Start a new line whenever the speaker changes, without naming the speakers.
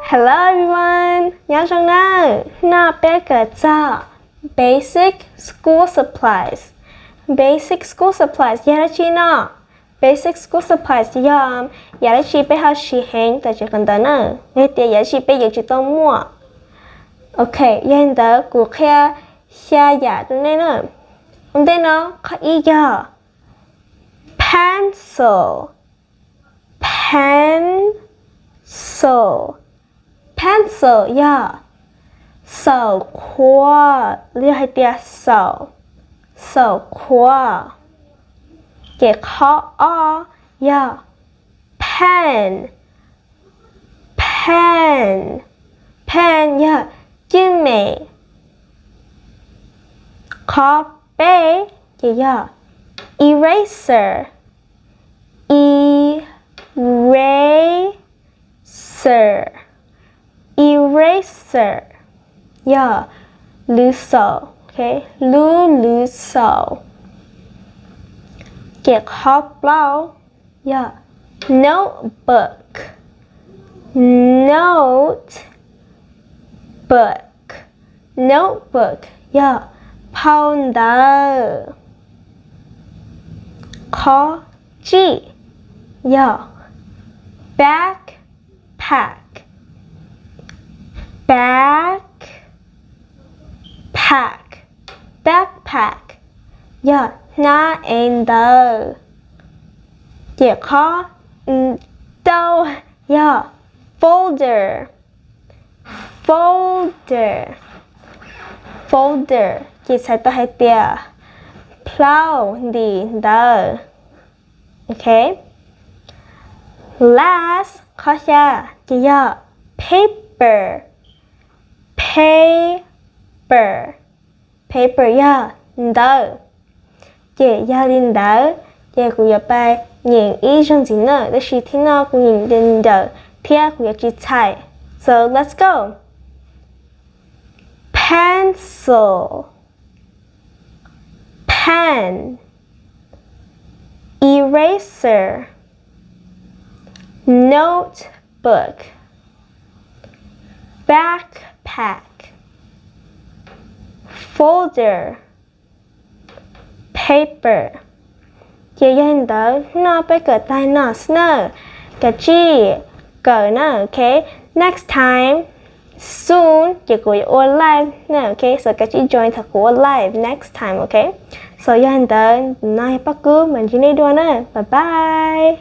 Hello everyone, nhớ rằng nó bé cái basic school supplies. Basic school supplies giờ đó chi nó. Basic school supplies giờ đó chi bé học sĩ hành tại chỉ cần đó nữa. Ngay từ giờ chi bé giờ chỉ tao mua. Ok, giờ đó của kia xa giả đó nên nữa. Hôm nay nó có ý giờ. Pencil. Pencil, yeah. 手夸，你还点手夸，给考啊，yeah. Pen, yeah. 精美，考背，也要 eraser, yeah. 捋手 okay. 捋手，给考包 yeah. Notebook, yeah. Pounder, 考记 yeah. Backpack, yeah. 那 ntawv 也考ntawv yeah. Folder 也才到还点 plow 的 okay. Last 考下也要 paper 要的，也要的，也不要把人一生进呢，但是听到不人的，听不要去猜。So let's go. Pencil, pen, eraser, notebook, backpack, folder, paper. Giờ hiện đó nó phải cỡ tay nó nữa. Cái chi cỡ nó, okay? Next time, soon, giờ của your live nữa, okay? So cái chi join thật của live next time, okay? So giờ hiện đó nó bắt cứ mình chỉ đi đua nữa. Bye bye.